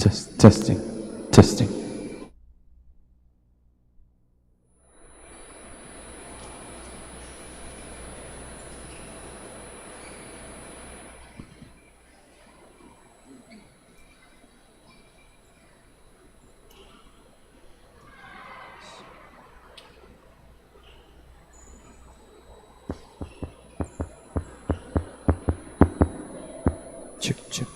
Testing. Testing. Check, check.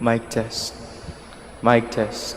Mic test. Mic test.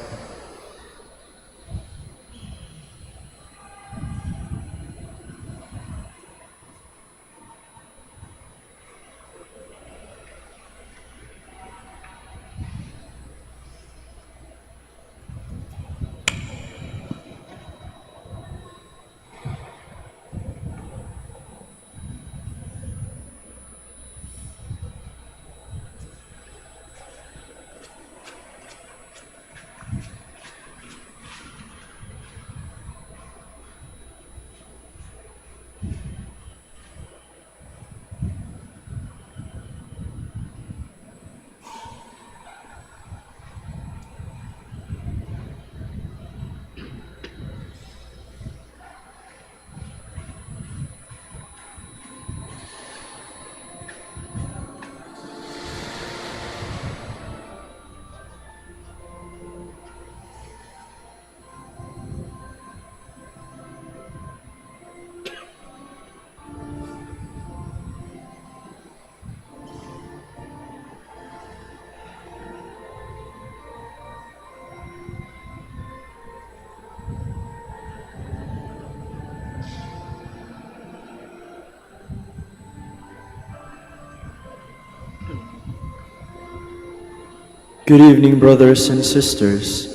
Good evening, brothers and sisters.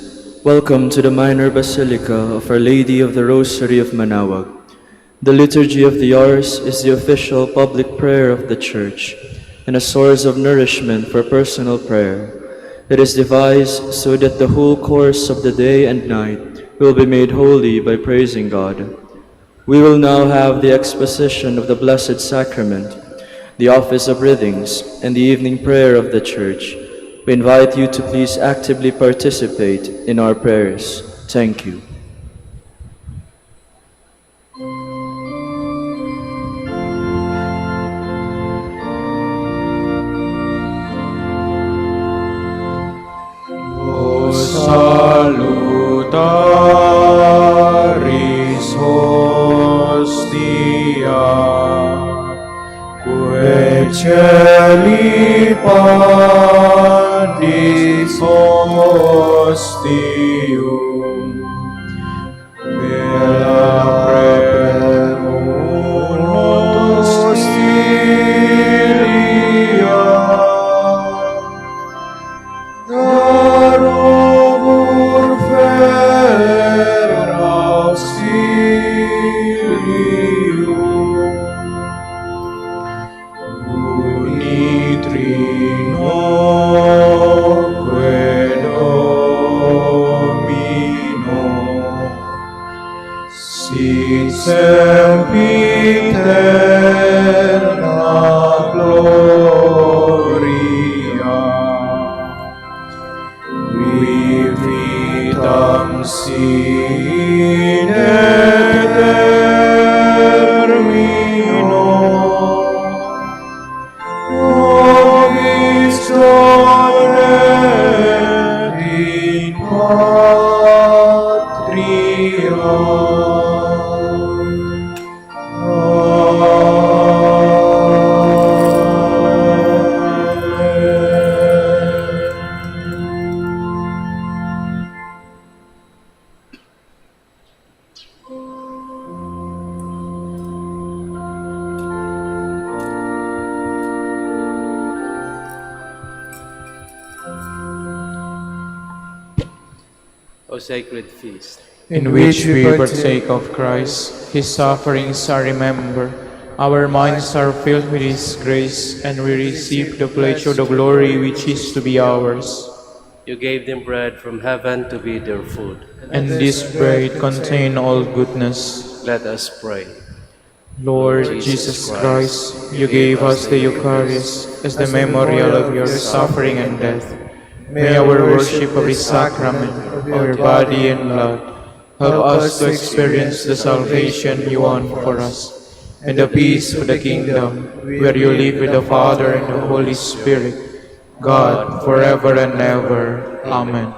Welcome to the Minor Basilica of Our Lady of the Rosary of Manaoag. The Liturgy of the Hours is the official public prayer of the Church and a source of nourishment for personal prayer. It is devised so that the whole course of the day and night will be made holy by praising God. We will now have the exposition of the Blessed Sacrament, the office of readings, and the evening prayer of the Church. We invite you to please actively participate in our prayers. Thank you. O salutaris hostia, quae celi panis hostium, bella premunos hostilia, darobur fer auxilium, sit sempiterna gloria, vivitam sine termino, nobis donet in patria. O sacred feast, in which we partake of Christ, his sufferings are remembered. Our minds are filled with his grace, and we receive the pledge of the glory which is to be ours. you gave them bread from heaven to be their food. And this bread contain all goodness. Let us pray. Lord Jesus Christ, you gave us the Eucharist as the memorial of your suffering and death. May our worship of the sacrament of your body and blood help us to experience the salvation you won for us, and the peace of the kingdom, where you live with the Father and the Holy Spirit, God, forever and ever. Amen.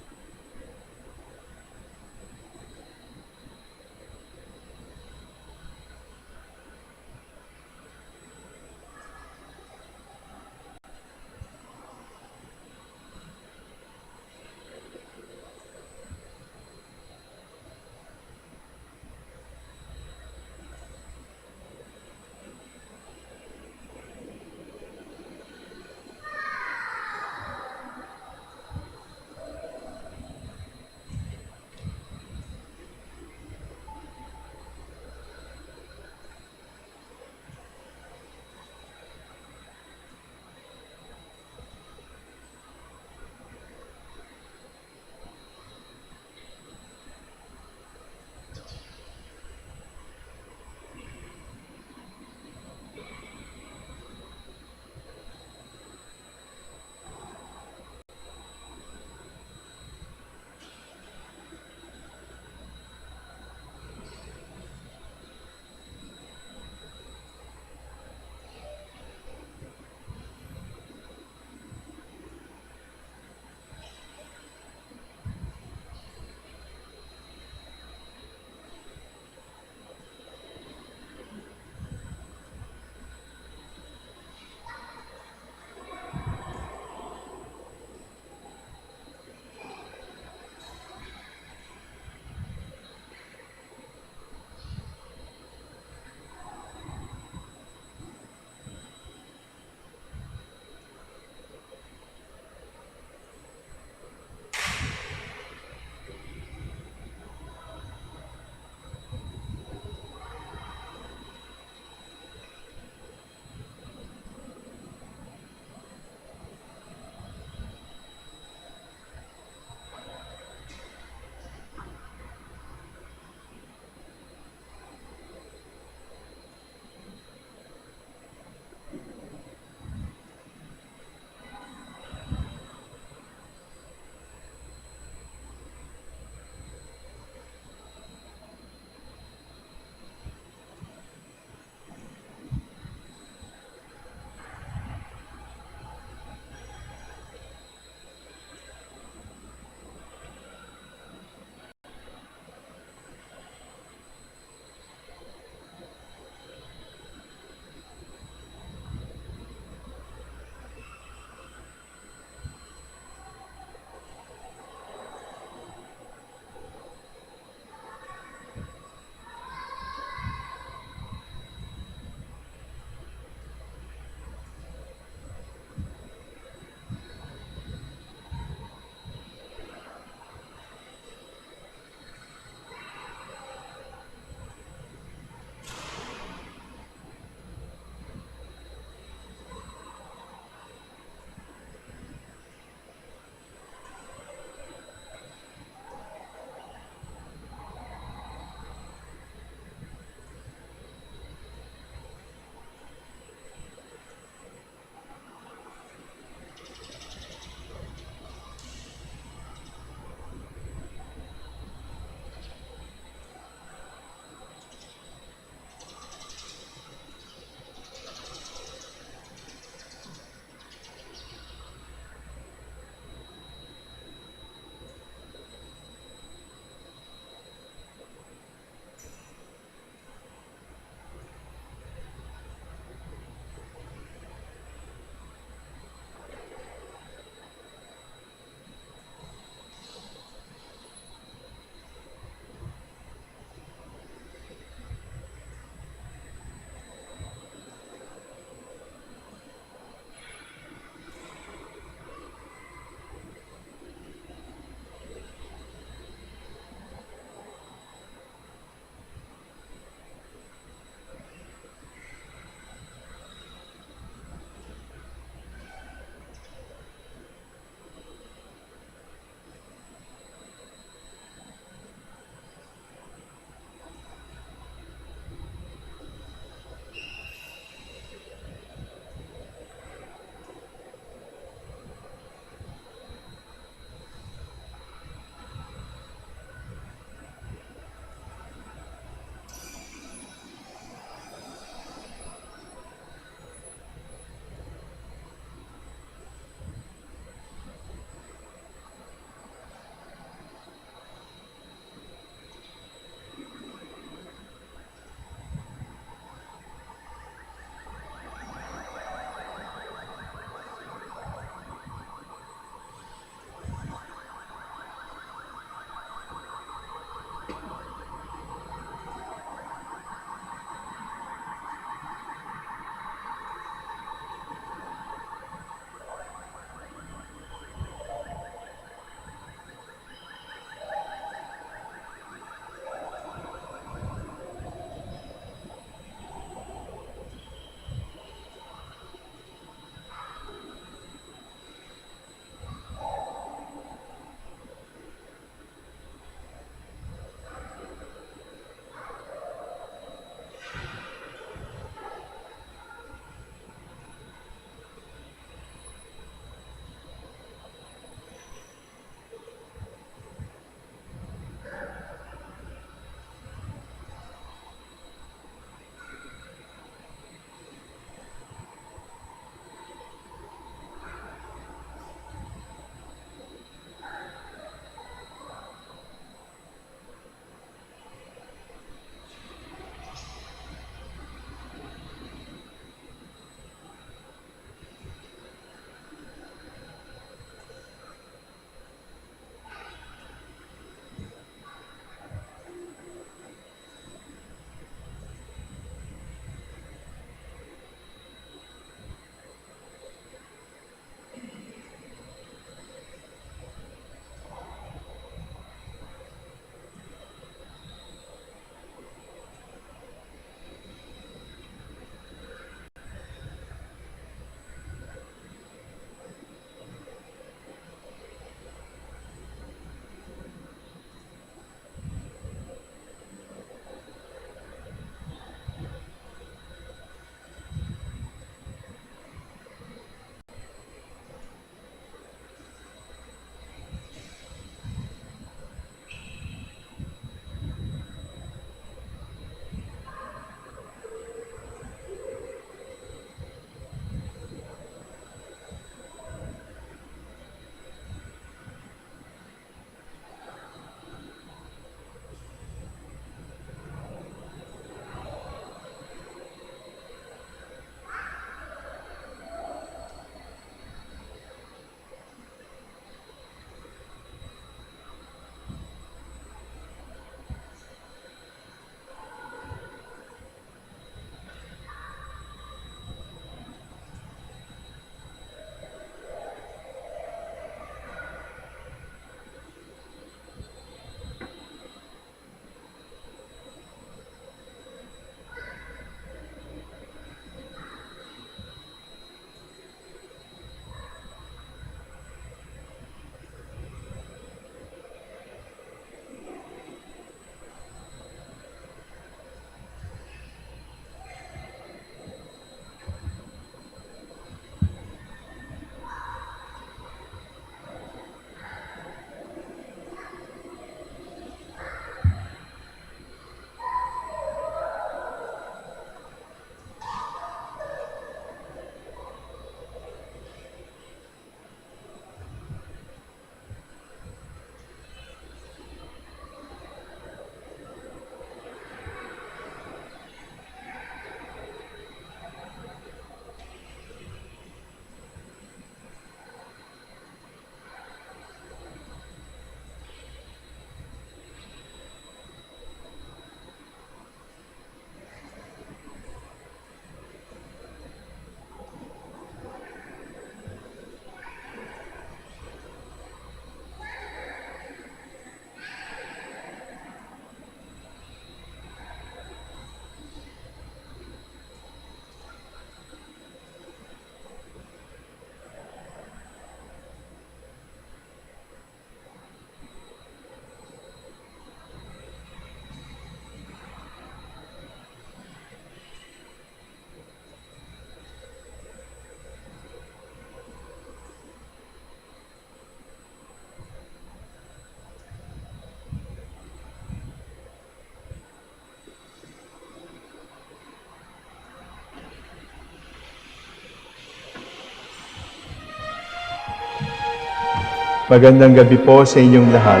Magandang gabi po sa inyong lahat.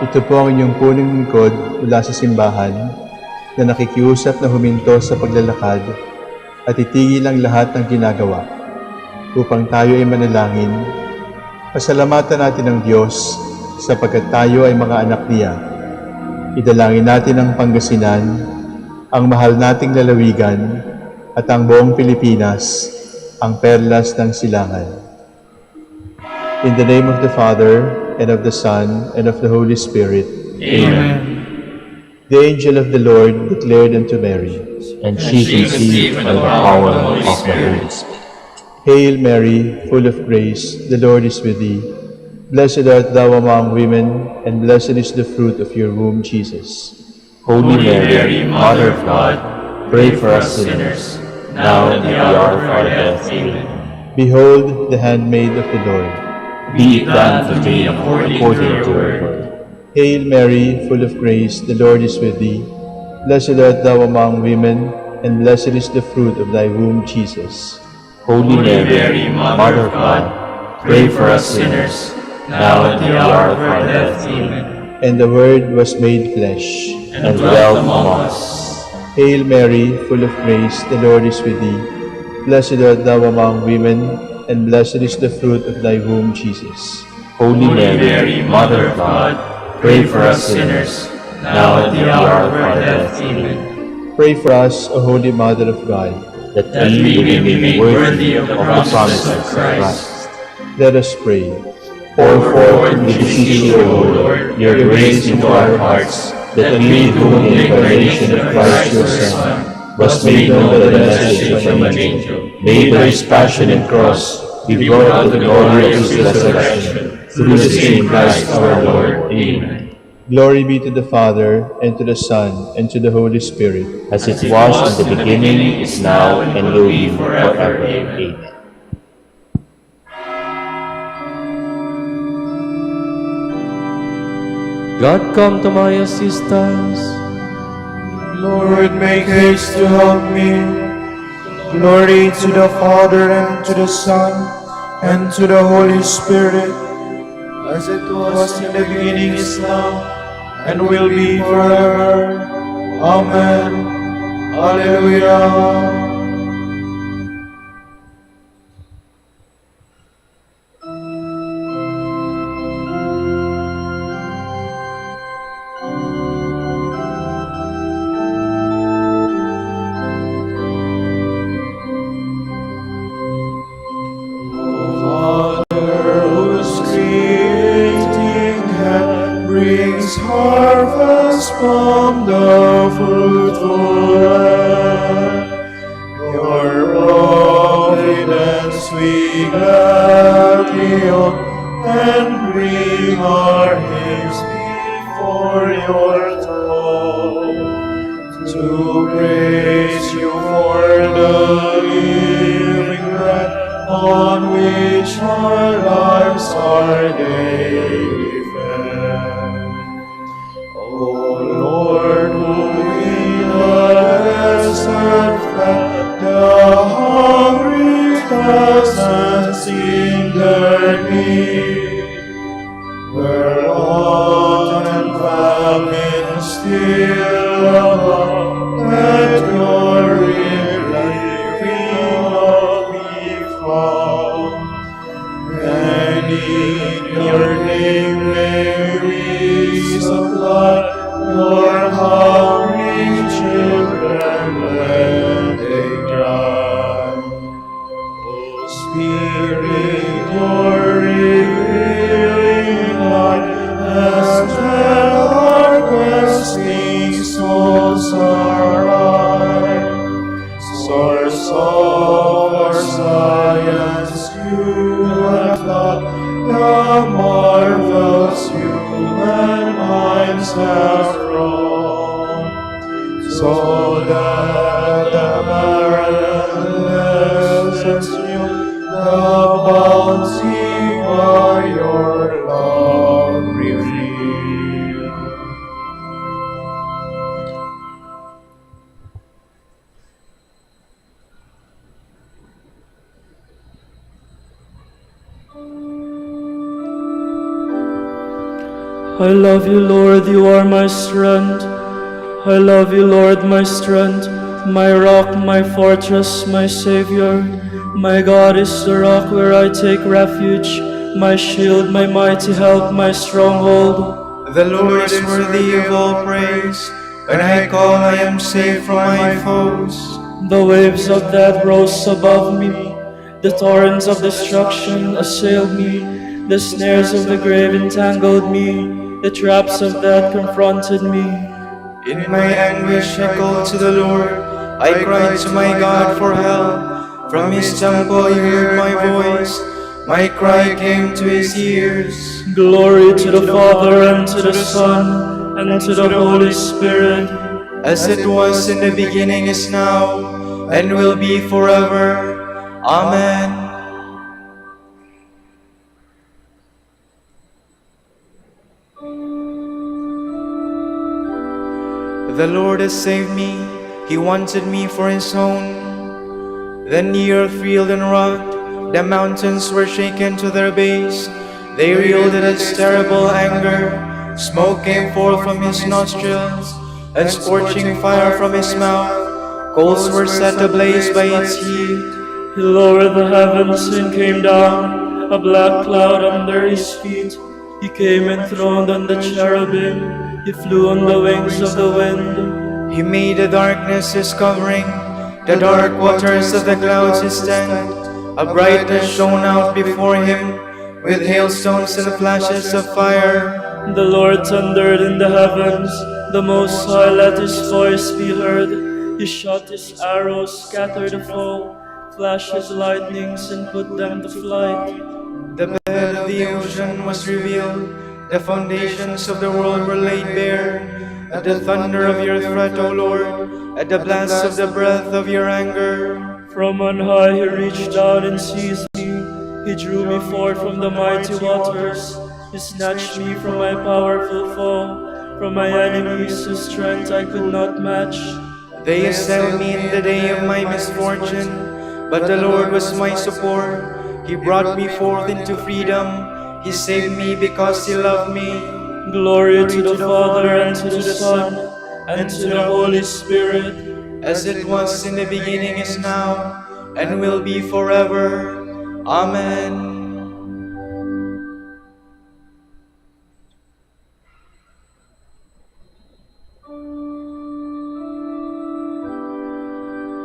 Ito po ang inyong punong lingkod mula sa simbahan na nakikiusap na huminto sa paglalakad at itigil ang lahat ng ginagawa upang tayo ay manalangin. Pasalamatan natin ang Diyos sapagkat tayo ay mga anak niya. Idalangin natin ang Pangasinan, ang mahal nating lalawigan at ang buong Pilipinas, ang perlas ng silangan. In the name of the Father, and of the Son, and of the Holy Spirit. Amen. The angel of the Lord declared unto Mary, and she conceived by the power of the Holy Spirit. Hail Mary, full of grace, the Lord is with thee. Blessed art thou among women, and blessed is the fruit of your womb, Jesus. Holy Mary, Mother of God, pray for us sinners, now and at the hour of our death. Amen. Behold the handmaid of the Lord. Be it done to me according to your word. Hail Mary, full of grace, the Lord is with thee. Blessed art thou among women, and blessed is the fruit of thy womb, Jesus. Holy Mary, Mother of God, pray for us sinners, now and at the hour of our death. Amen. And the Word was made flesh, and dwelt among us. Hail Mary, full of grace, the Lord is with thee. Blessed art thou among women, and blessed is the fruit of thy womb, Jesus. Holy Mary, Mother of God, pray for us sinners, now and at the hour of our death. Amen. Pray for us, O Holy Mother of God, that we may be made worthy of the promises of Christ. Let us pray. Pour forth, we beseech you, O Lord, your grace into our hearts, that we, through the incarnation of Christ your Son, was made known by the message from an angel, made by his passion and cross, be brought to the glory of his resurrection, through the same Christ our Lord. Amen. Glory be to the Father, and to the Son, and to the Holy Spirit. As it was in the beginning, is now, and will be forever. Amen. God, come to my assistance. Lord, make haste to help me. Glory to the Father, and to the Son, and to the Holy Spirit, as it was in the beginning, is now, and will be forever. Amen. Alleluia. Harvest from the fruitful land. Your providence we gladly own, and bring our hymns before your throne, to praise you for the living bread on which our lives are daily fed. O Lord, who in the desert fed the hungry thousands in their need, where want and famine still abound, let your relieving love be found. And in your name may we supply your hungry children when they cry. O Spirit, your revealing light has led our questing souls aright. Source of our science, you have taught the marvels human minds have wrought, so that the barren deserts knew the bounty by your love revealed. I love you, Lord, you are my strength. I love you, Lord, my strength, my rock, my fortress, my Savior. My God is the rock where I take refuge, my shield, my mighty help, my stronghold. The Lord is worthy of all praise. When I call, I am safe from my foes. The waves of death rose above me, the torrents of destruction assailed me, the snares of the grave entangled me, the traps of death confronted me. In my anguish I called to the Lord. I cried to my God for help. From his temple he heard my voice. My cry came to his ears. Glory to the Father, and to the Son, and to the Holy Spirit. As it was in the beginning, is now, and will be forever. Amen. The Lord has saved me. He wanted me for his own. Then the earth reeled and rocked. The mountains were shaken to their base. They reeled at his terrible anger. Smoke came forth from his nostrils, and scorching fire from his mouth. Coals were set ablaze by its heat. He lowered the heavens and came down, a black cloud under his feet. He came enthroned on the cherubim. He flew on the wings of the wind. He made the darkness his covering, the dark waters of the clouds his tent. A brightness shone out before him, with hailstones and flashes of fire. The Lord thundered in the heavens. The Most High let his voice be heard. He shot his arrows, scattered the foe, flashed his lightnings, and put them to flight. The bed of the ocean was revealed. The foundations of the world were laid bare. At the thunder of your threat, O Lord, at the blast of the breath of your anger. From on high he reached down and seized me. He drew me forth from the mighty waters. He snatched me from my powerful foe, from my enemies whose strength I could not match. They assailed me in the day of my misfortune, but the Lord was my support. He brought me forth into freedom. He saved me because he loved me. Glory to the Father, and to the Son, and to the Holy Spirit. As it was in the beginning, is now, and will be forever. Amen.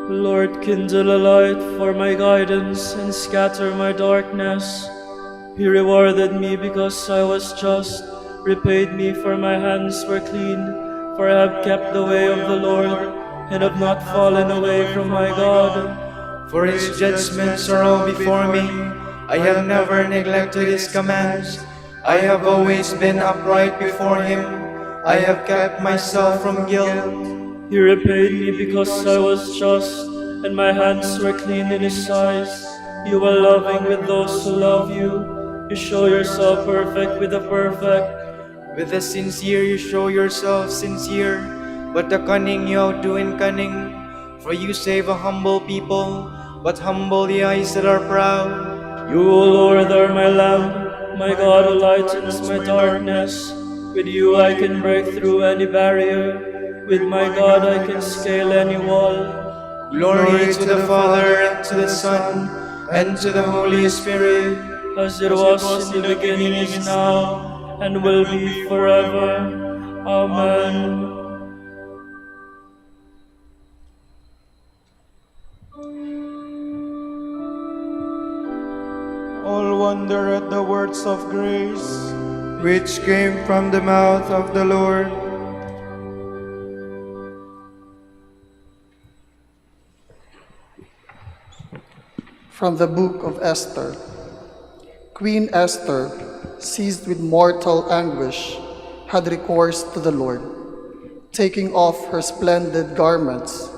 Lord, kindle a light for my guidance and scatter my darkness. He rewarded me because I was just, repaid me for my hands were clean, for I have kept the way of the Lord, and have not fallen away from my God. For his judgments are all before me. I have never neglected his commands. I have always been upright before him. I have kept myself from guilt. He repaid me because I was just, and my hands were clean in his eyes. You are loving with those who love you. You show yourself perfect with the perfect. With the sincere you show yourself sincere, but the cunning you outdo in cunning. For you save a humble people, but humble the eyes that are proud. You, O Lord, are my lamp, my God who lightens my darkness. With you I can break through any barrier. With my God I can scale any wall. Glory to the Father, and to the Son, and to the Holy Spirit. As it was in the beginning, is now, and will be forever. Amen. All wonder at the words of grace, which came from the mouth of the Lord. From the book of Esther. Queen Esther, seized with mortal anguish, had recourse to the Lord. Taking off her splendid garments,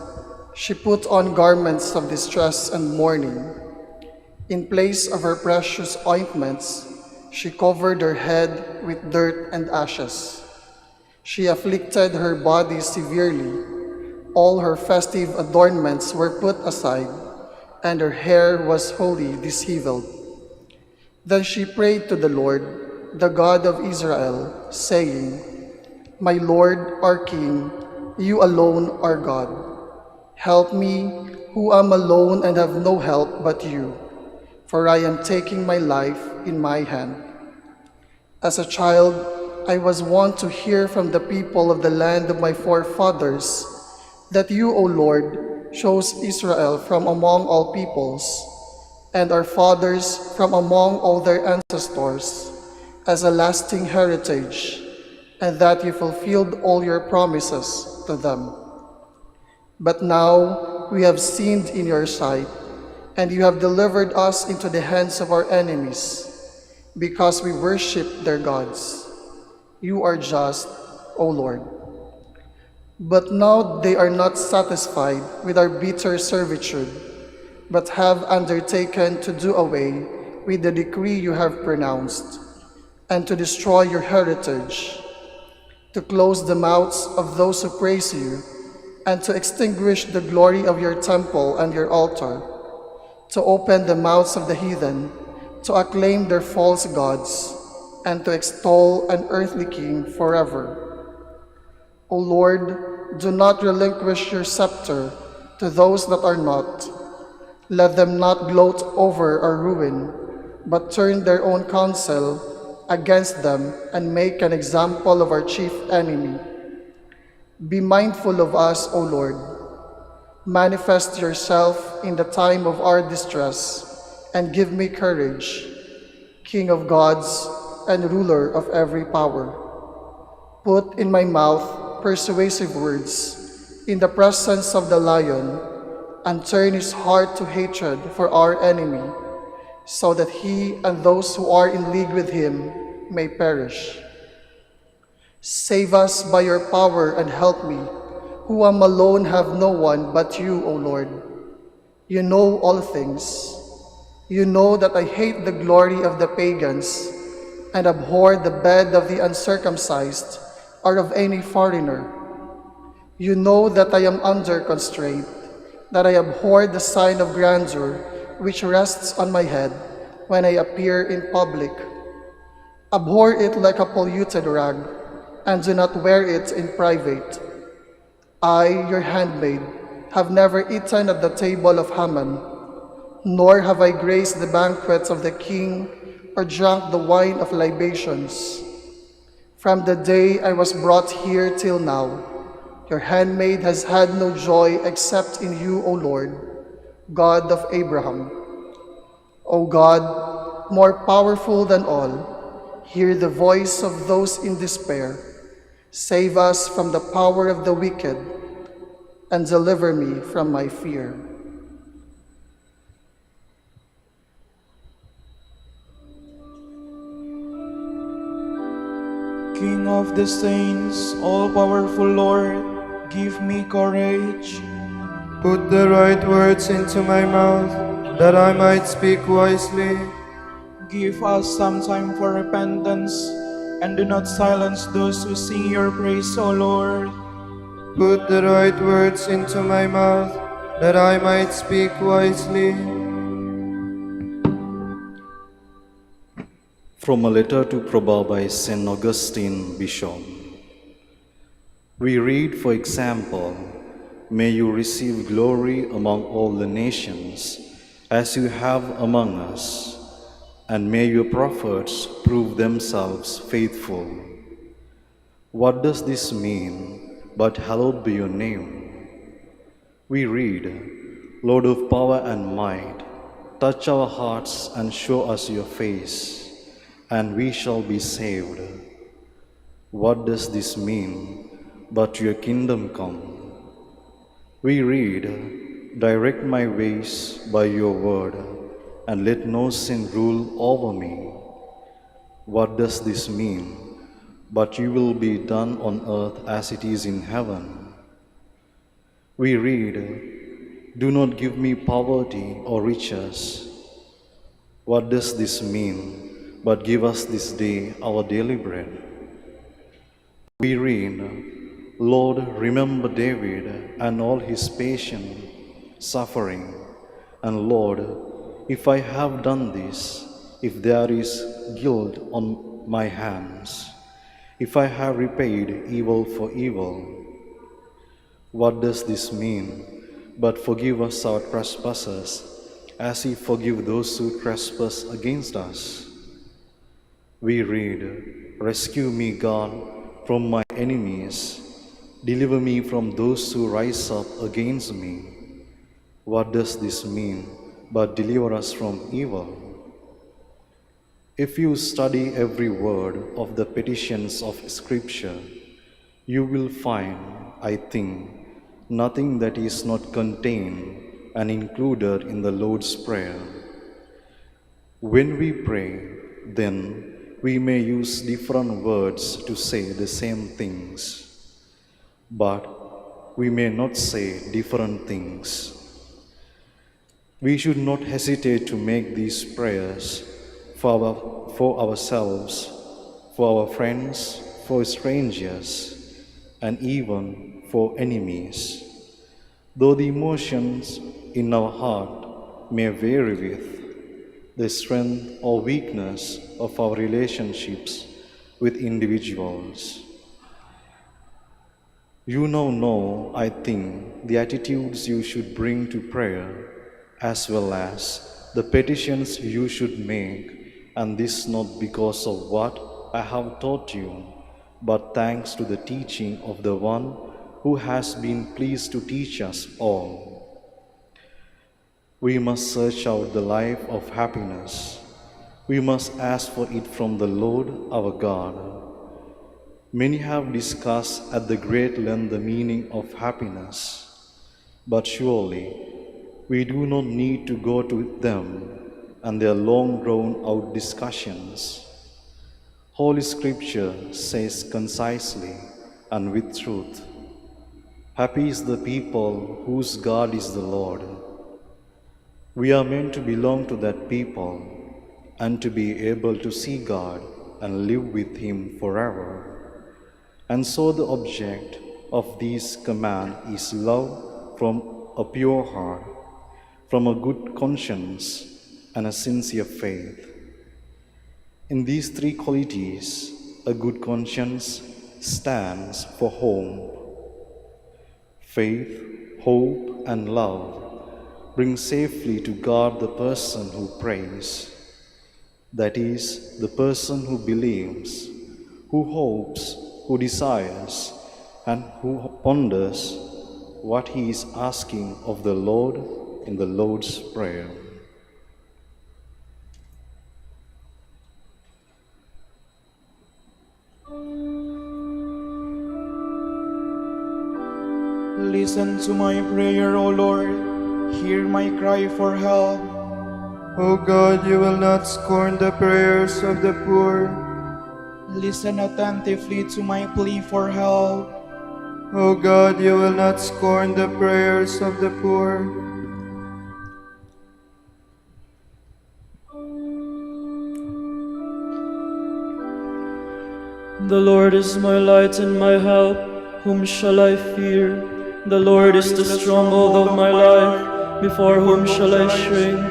she put on garments of distress and mourning. In place of her precious ointments, she covered her head with dirt and ashes. She afflicted her body severely. All her festive adornments were put aside, and her hair was wholly disheveled. Then she prayed to the Lord, the God of Israel, saying, My Lord, our King, you alone are God. Help me, who am alone and have no help but you, for I am taking my life in my hand. As a child, I was wont to hear from the people of the land of my forefathers that you, O Lord, chose Israel from among all peoples, and our fathers from among all their ancestors, as a lasting heritage, and that you fulfilled all your promises to them. But now we have sinned in your sight, and you have delivered us into the hands of our enemies, because we worship their gods. You are just, O Lord. But now they are not satisfied with our bitter servitude, but have undertaken to do away with the decree you have pronounced, and to destroy your heritage, to close the mouths of those who praise you, and to extinguish the glory of your temple and your altar, to open the mouths of the heathen, to acclaim their false gods, and to extol an earthly king forever. O Lord, do not relinquish your scepter to those that are not. Let them not gloat over our ruin, but turn their own counsel against them and make an example of our chief enemy. Be mindful of us, O Lord. Manifest yourself in the time of our distress, and give me courage, King of gods and ruler of every power. Put in my mouth persuasive words in the presence of the lion, and turn his heart to hatred for our enemy, so that he and those who are in league with him may perish. Save us by your power and help me, who am alone, have no one but you, O Lord. You know all things. You know that I hate the glory of the pagans and abhor the bed of the uncircumcised or of any foreigner. You know that I am under constraint, that I abhor the sign of grandeur which rests on my head when I appear in public. Abhor it like a polluted rag, and do not wear it in private. I, your handmaid, have never eaten at the table of Haman, nor have I graced the banquets of the king or drunk the wine of libations. From the day I was brought here till now, your handmaid has had no joy except in you, O Lord, God of Abraham. O God, more powerful than all, hear the voice of those in despair. Save us from the power of the wicked, and deliver me from my fear. King of the saints, all-powerful Lord, give me courage. Put the right words into my mouth, that I might speak wisely. Give us some time for repentance, and do not silence those who sing your praise, O Lord. Put the right words into my mouth, that I might speak wisely. From a letter to Proba by St. Augustine, Bishop. We read, for example, May you receive glory among all the nations, as you have among us, and may your prophets prove themselves faithful. What does this mean, but hallowed be your name? We read, Lord of power and might, touch our hearts and show us your face, and we shall be saved. What does this mean, but your kingdom come? We read, direct my ways by your word, and let no sin rule over me. What does this mean, but you will be done on earth as it is in heaven? We read, do not give me poverty or riches. What does this mean, but give us this day our daily bread? We read, Lord, remember David and all his patient suffering. And Lord, if I have done this, if there is guilt on my hands. If I have repaid evil for evil, what does this mean? But forgive us our trespasses, as we forgive those who trespass against us. We read, Rescue me, God, from my enemies. Deliver me from those who rise up against me. What does this mean? But deliver us from evil. If you study every word of the petitions of Scripture, you will find, I think, nothing that is not contained and included in the Lord's Prayer. When we pray, then we may use different words to say the same things, but we may not say different things. We should not hesitate to make these prayers for ourselves, for our friends, for strangers, and even for enemies. Though the emotions in our heart may vary with the strength or weakness of our relationships with individuals. You now know, I think, the attitudes you should bring to prayer, as well as the petitions you should make, and this not because of what I have taught you, but thanks to the teaching of the one who has been pleased to teach us all. We must search out the life of happiness. We must ask for it from the Lord our God. Many have discussed at the great length the meaning of happiness, but surely we do not need to go to them and their long drawn-out discussions. Holy Scripture says concisely and with truth, Happy is the people whose God is the Lord. We are meant to belong to that people and to be able to see God and live with Him forever. And so the object of this command is love from a pure heart, from a good conscience, and a sincere faith. In these three qualities, a good conscience stands for home. Faith, hope, and love bring safely to God the person who prays. That is, the person who believes, who hopes, who desires, and who ponders what he is asking of the Lord in the Lord's Prayer. Listen to my prayer, O Lord. Hear my cry for help. O God, you will not scorn the prayers of the poor. Listen attentively to my plea for help. O God, you will not scorn the prayers of the poor. The Lord is my light and my help. Whom shall I fear? The Lord is the stronghold of my life. Before whom shall I shrink?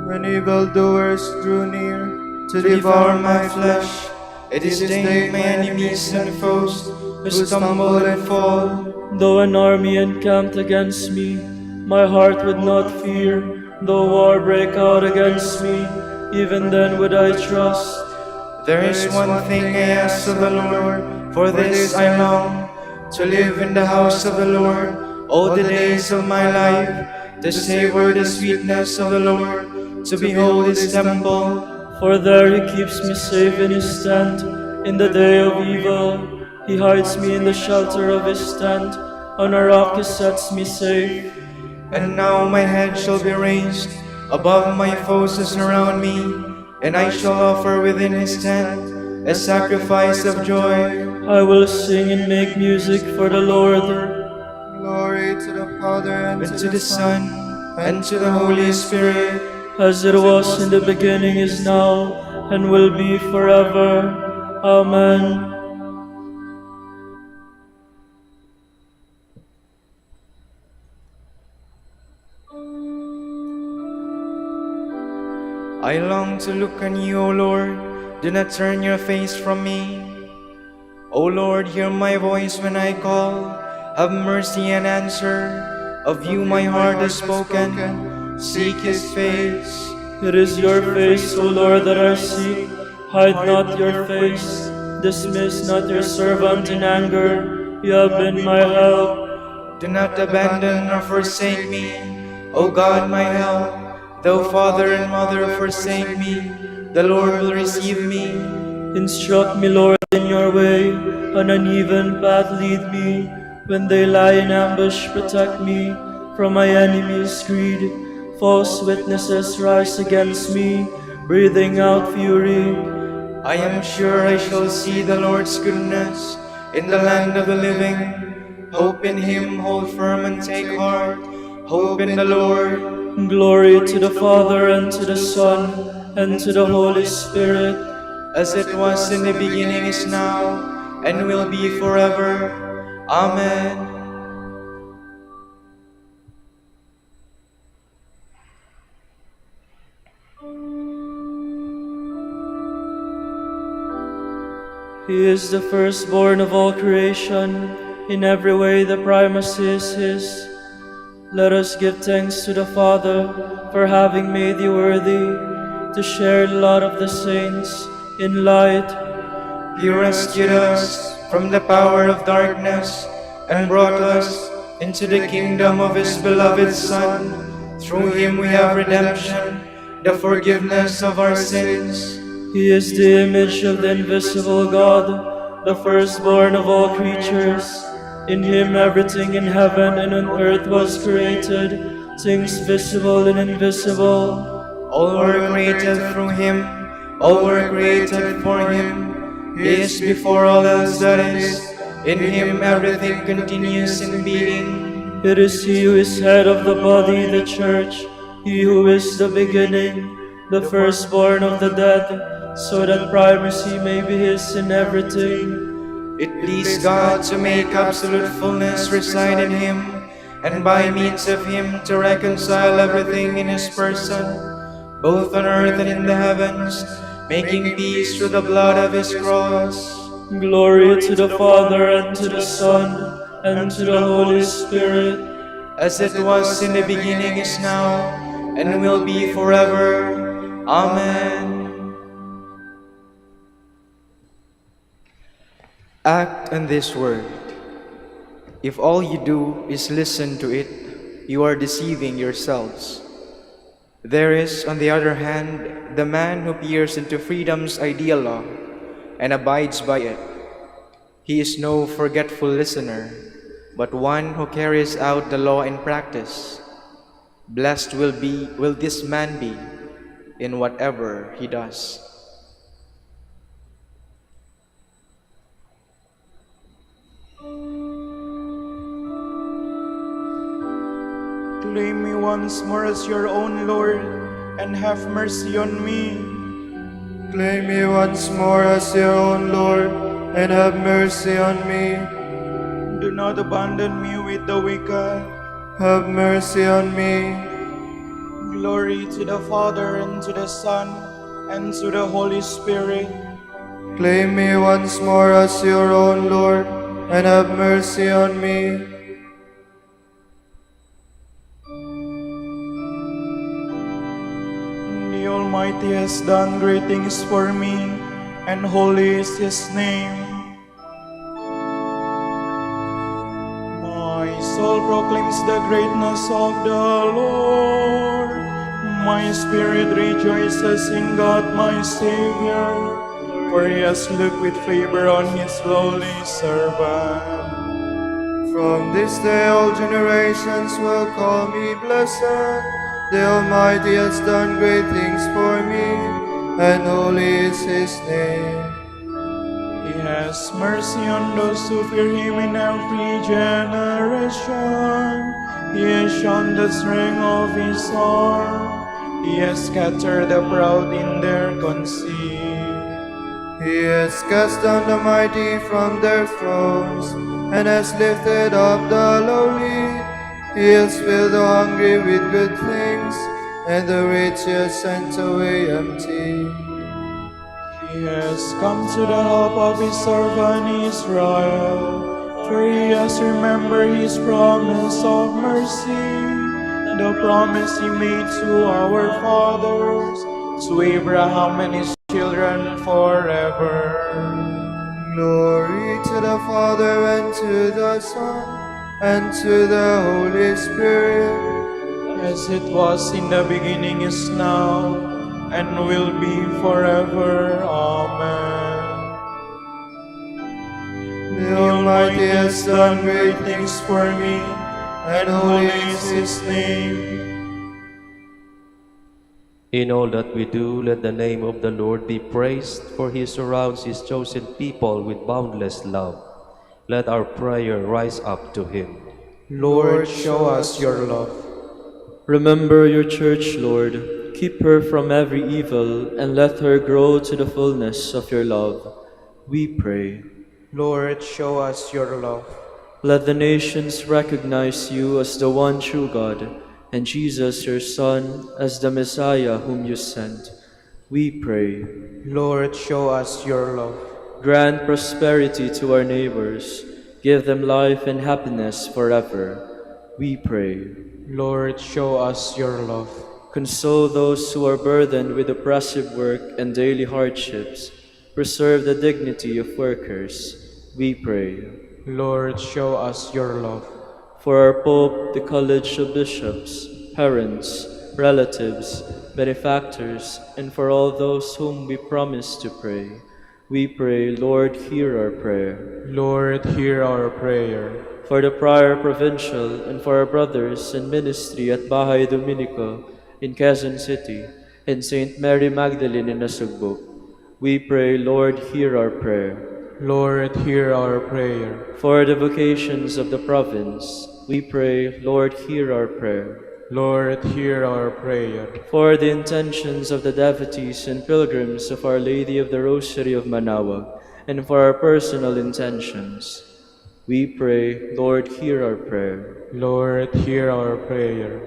When evildoers drew near to devour my flesh, it is they, my enemies and foes, who stumble and fall. Though an army encamped against me, my heart would not fear. Though war break out against me, even then would I trust. There is one thing I ask of the Lord, for this I long, to live in the house of the Lord all the days of my life, to savor the sweetness of the Lord, to behold His temple. For there He keeps me safe in His tent. In the day of evil, He hides me in the shelter of His tent. On a rock He sets me safe. And now my head shall be raised above my foes who surround me, and I shall offer within His tent a sacrifice of joy. I will sing and make music for the Lord. Glory to the Father, and to the Son, and to the Holy Spirit, as it was in the beginning, is now, and will be forever. Amen. I long to look on you, O Lord, do not turn your face from me. O Lord, hear my voice when I call. Have mercy and answer. Of you my heart has spoken. Seek his face. It is your face, O Lord, that I seek. Hide not your face. Dismiss not your servant in anger. You have been my help. Do not abandon or forsake me, O God, my help. Though father and mother forsake me, the Lord will receive me. Instruct me, Lord, in your way. On an even path lead me. When they lie in ambush, protect me from my enemy's greed. False witnesses rise against me, breathing out fury. I am sure I shall see the Lord's goodness in the land of the living. Hope in him, hold firm and take heart. Hope in the Lord. Glory to the Father, and to the Son, and to the Holy Spirit. As it was in the beginning, is now, and will be forever. Amen. He is the firstborn of all creation. In every way the primacy is his. Let us give thanks to the Father for having made you worthy to share the lot of the saints in light. He rescued us from the power of darkness and brought us into the kingdom of his beloved Son. Through him we have redemption, the forgiveness of our sins. He is the image of the invisible God, the firstborn of all creatures. In him everything in heaven and on earth was created, things visible and invisible. All were created through him, all were created for him. He is before all else that is. In him everything continues in being. It is he who is head of the body, the church, he who is the beginning, the firstborn of the dead, so that primacy may be his in everything. It pleased God to make absolute fullness reside in him, and by means of him to reconcile everything in his person, both on earth and in the heavens, making peace through the blood of his cross. Glory to the Father, and to the Son, and to the Holy Spirit. As it was in the beginning, is now, and will be forever. Amen. Act on this word. If all you do is listen to it, you are deceiving yourselves. There is, on the other hand, the man who peers into freedom's ideal law and abides by it. He is no forgetful listener, but one who carries out the law in practice. Blessed will this man be in whatever he does. Claim me once more as your own Lord, and have mercy on me. Claim me once more as your own Lord, and have mercy on me. Do not abandon me with the wicked. Have mercy on me. Glory to the Father, and to the Son, and to the Holy Spirit. Claim me once more as your own Lord, and have mercy on me. The Almighty has done great things for me, and holy is his name. My soul proclaims the greatness of the Lord. My spirit rejoices in God my Savior, for he has looked with favor on his lowly servant. From this day all generations will call me blessed. The Almighty has done great things for me, and holy is his name. He has mercy on those who fear him in every generation. He has shown the strength of his arm. He has scattered the proud in their conceit. He has cast down the mighty from their thrones, and has lifted up the lowly. He has filled the hungry with good things, and the rich he has sent away empty. He He has come to the help of his servant Israel, for he has remembered his promise of mercy, the promise he made to our fathers, to Abraham and his children forever. Glory to the Father, and to the Son, and to the Holy Spirit, As it was in the beginning, is now, and will be forever. Amen. The Almighty has done great things for me, and holy is his name. In all that we do, let the name of the Lord be praised, for he surrounds his chosen people with boundless love. Let our prayer rise up to him. Lord, show us your love. Remember your church, Lord. Keep her from every evil, and let her grow to the fullness of your love. We pray. Lord, show us your love. Let the nations recognize you as the one true God, and Jesus, your Son, as the Messiah whom you sent. We pray. Lord, show us your love. Grant prosperity to our neighbors. Give them life and happiness forever. We pray. Lord, show us your love. Console those who are burdened with oppressive work and daily hardships. Preserve the dignity of workers. We pray. Lord, show us your love. For our Pope, the College of Bishops, parents, relatives, benefactors, and for all those whom we promise to pray, we pray, Lord, hear our prayer. Lord, hear our prayer. For the Prior Provincial and for our brothers in ministry at Bahay Dominico in Quezon City and St. Mary Magdalene in Nasugbo, we pray, Lord, hear our prayer. Lord, hear our prayer. For the vocations of the province, we pray, Lord, hear our prayer. Lord, hear our prayer. For the intentions of the devotees and pilgrims of Our Lady of the Rosary of Manaoag, and for our personal intentions, we pray, Lord, hear our prayer. Lord, hear our prayer.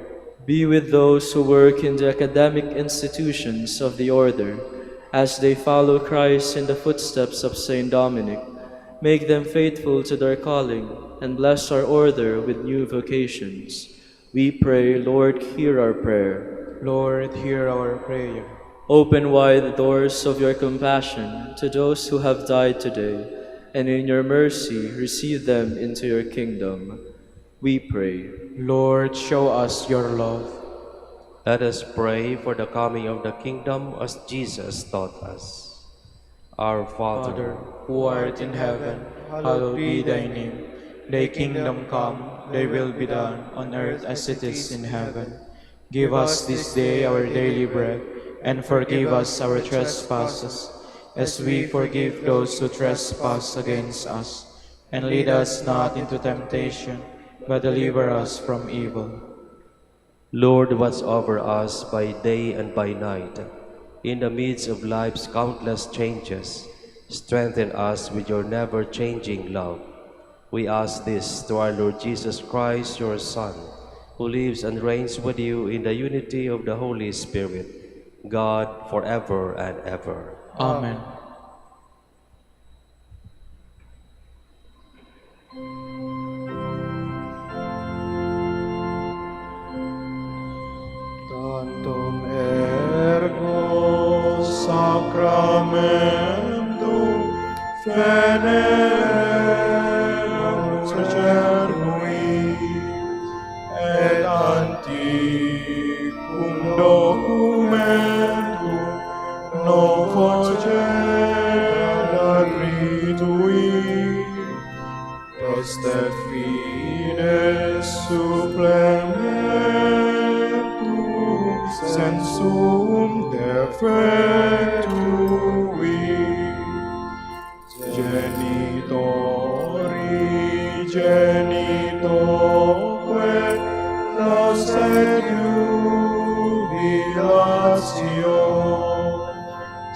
Be with those who work in the academic institutions of the Order, as they follow Christ in the footsteps of Saint Dominic. Make them faithful to their calling, and bless our Order with new vocations. We pray, Lord, hear our prayer. Lord, hear our prayer. Open wide the doors of your compassion to those who have died today, and in your mercy receive them into your kingdom. We pray. Lord, show us your love. Let us pray for the coming of the kingdom as Jesus taught us. Our Father, Father, who art in heaven, hallowed be thy name. Thy kingdom come, thy will be done, on earth as it is in heaven. Give us this day our daily bread, and forgive us our trespasses, as we forgive those who trespass against us. And lead us not into temptation, but deliver us from evil. Lord, watch over us by day and by night. In the midst of life's countless changes, strengthen us with your never-changing love. We ask this through our Lord Jesus Christ, your Son, who lives and reigns with you in the unity of the Holy Spirit, God, forever and ever. Amen. Tantum ergo sacramentum venerem cernui et antiquum documentum novo cedat ritui poste fides supplementum sensum defectui genitoque nos edubilatio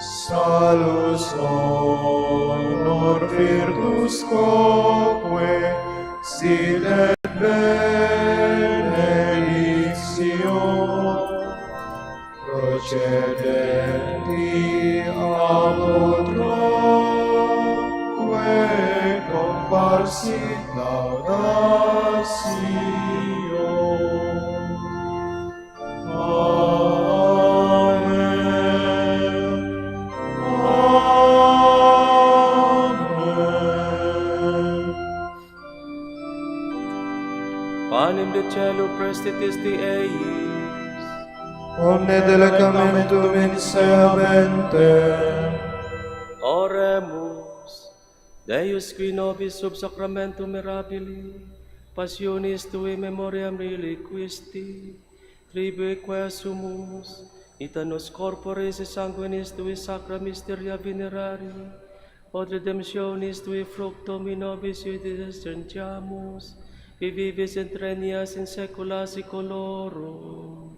salus honor virtus quoque sit et benedictio procedenti panem de cielo prestitis de eis, omne delecamentum in se habente. oremus, Deus qui nobis sub sacramentum mirabili, passionis tui memoriam reliquisti, tribue quesumus, ita nos corporis et sanguinis tui sacra mysteria venerari, od redemptionis tui fructum in nobis iudices gentiamus, qui vivis in trenias in saecula saeculorum.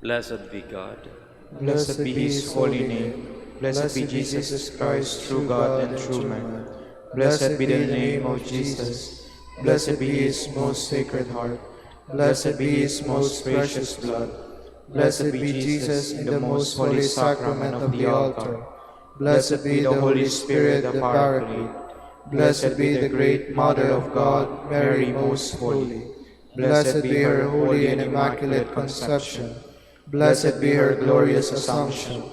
Blessed be God. Blessed be his holy name. Blessed be Jesus Christ, true God and true man. Blessed be the name of Jesus. Blessed be his most sacred heart. Blessed be his most precious blood. Blessed be Jesus in the most holy sacrament of the altar. Blessed be the Holy Spirit, the Paraclete. Blessed be the great Mother of God, Mary most holy. Blessed be her holy and immaculate conception. Blessed be her glorious Assumption.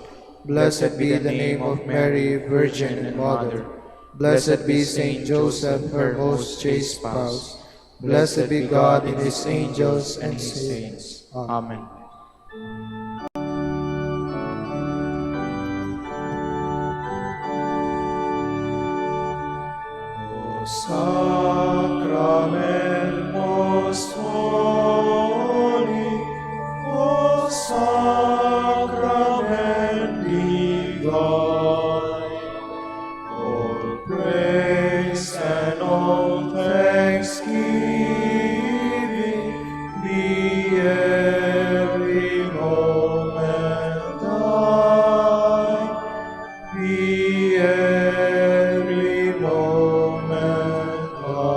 Blessed be the name of Mary, Virgin and Mother. Blessed be Saint Joseph, her most chaste spouse. Blessed be God in his angels and his saints. Amen. Sacrament most holy, O Sacrament divine, all praise and all thanksgiving be every moment thine, be every moment thine.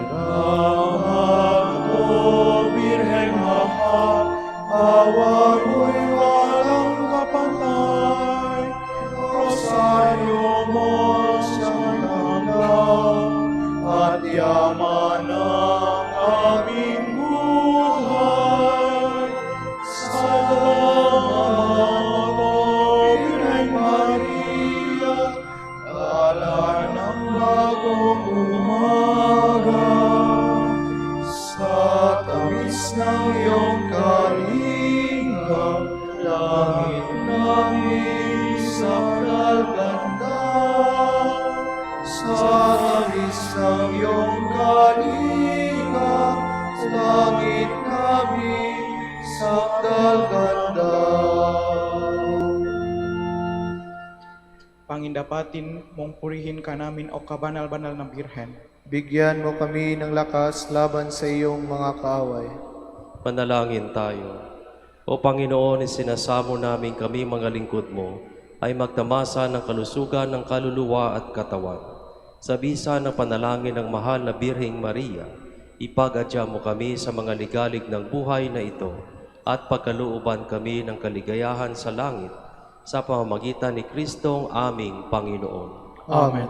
Salamat o Birheng Mahal, awa mo'y walang kapantay. Rosario mo siyang langgam, at yaman ng aming buhay. Salamat o Birheng Maria, tala ng bagong umaga. Sa tamis ng iyong kalingap, langit namin sakdal ganda. Sa tamis ng iyong kalingap, langit namin sakdal ganda. Pangindapatin mong purihin ka namin o kabanal-banal na Birhen. Bigyan mo kami ng lakas laban sa iyong mga kaaway. Panalangin tayo. O Panginoon, isinasamo namin kami mga lingkod mo ay magtamasa ng kalusugan ng kaluluwa at katawan. Sa bisa ng panalangin ng mahal na Birheng Maria, ipag-adya mo kami sa mga ligalig ng buhay na ito at pagkalooban kami ng kaligayahan sa langit sa pamamagitan ni Kristong aming Panginoon. Amen.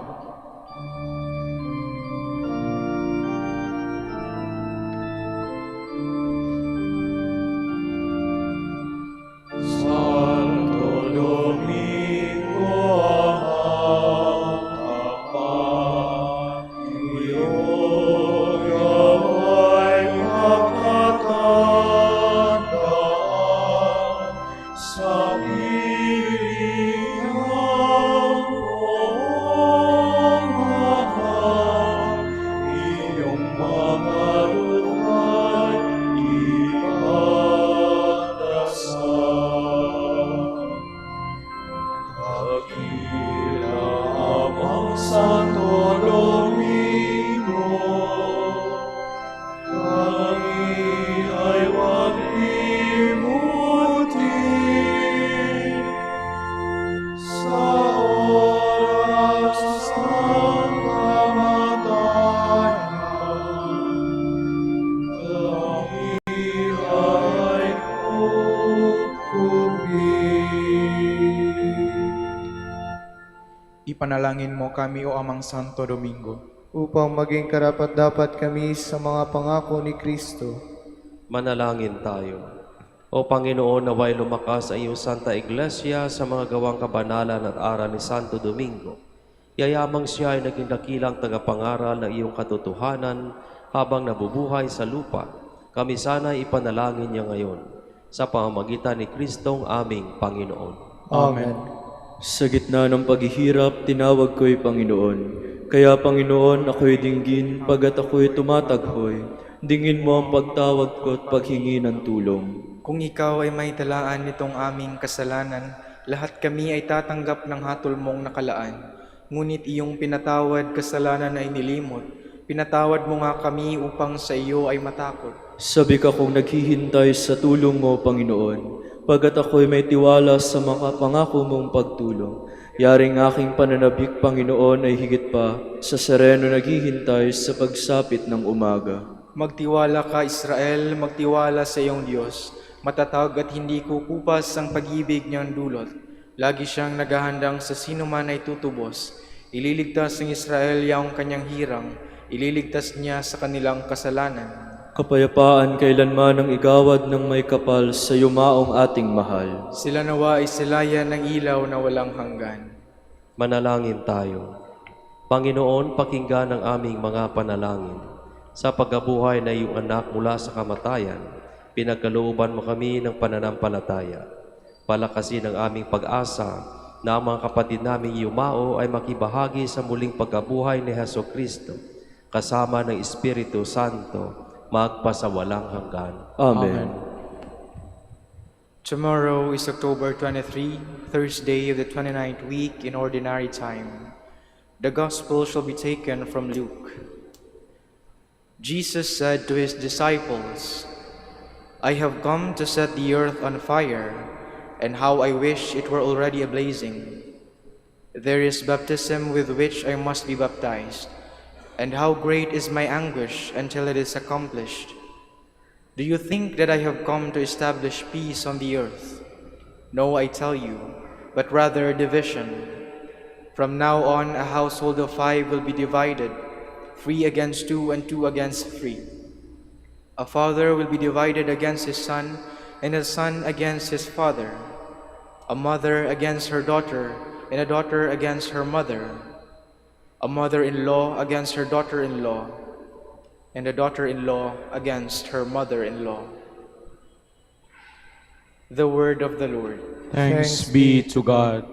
Santo Domingo Amang iyong gawa'y makatandaan sa piling ng buong lahat. Iyong mga luhay ipagdasal. Dakila amang Santo Domingo, kami ay huwag limutin sa oras ng kamatayan. Kami ay kukupin. Ipanalangin mo kami, O Amang Santo Domingo, Upang maging karapat-dapat kami sa mga pangako ni Kristo. Manalangin tayo. O Panginoon, naway lumakas ang iyong Santa Iglesia sa mga gawang kabanalan at aral ni Santo Domingo. Yayamang siya ay naging dakilang tagapangaral ng iyong katotohanan habang nabubuhay sa lupa. Kami sana ipanalangin niya ngayon sa pamamagitan ni Kristong aming Panginoon. Amen. Sa gitna ng paghihirap, tinawag ko'y Panginoon. Kaya Panginoon, ako'y dinggin, pagkat ako'y tumataghoy. Dingin mo ang pagtawag ko at paghingi ng tulong. Kung ikaw ay may talaan nitong aming kasalanan, lahat kami ay tatanggap ng hatol mong nakalaan. Ngunit iyong pinatawad kasalanan ay nilimot. Pinatawad mo nga kami upang sa iyo ay matakot. Sabi ka kong naghihintay sa tulong mo, Panginoon, pagkat ako'y may tiwala sa mga pangako mong pagtulong. Yaring aking pananabik, Panginoon, ay higit pa sa sereno naghihintay sa pagsapit ng umaga. Magtiwala ka, Israel, magtiwala sa iyong Diyos. Matatag at hindi kukupas ang pag-ibig niyang dulot. Lagi siyang naghahandang sa sino man ay tutubos. Ililigtas ng Israel yung kanyang hirang. Ililigtas niya sa kanilang kasalanan. Kapayapaan kailanman ang igawad ng may kapal sa yumaong ating mahal. Sila nawa ay silayan ng ilaw na walang hanggan. Manalangin tayo. Panginoon, pakinggan ang aming mga panalangin. Sa pagkabuhay na iyong anak mula sa kamatayan, pinagkalooban mo kami ng pananampalataya. Palakasin ang aming pag-asa na ang mga kapatid naming yumao ay makibahagi sa muling pagkabuhay ni Jesucristo, kasama ng Espiritu Santo, magpasawalang hanggan. Amen. Tomorrow is October 23, Thursday of the 29th week in Ordinary Time. The Gospel shall be taken from Luke. Jesus said to his disciples, I have come to set the earth on fire, and how I wish it were already ablazing. There is baptism with which I must be baptized, and how great is my anguish until it is accomplished. Do you think that I have come to establish peace on the earth? No, I tell you, but rather division. From now on, a household of 5 will be divided, 3 against 2 and 2 against 3. A father will be divided against his son, and a son against his father. A mother against her daughter, and a daughter against her mother. A mother-in-law against her daughter-in-law, and a daughter-in-law against her mother-in-law. The word of the Lord. Thanks be to God.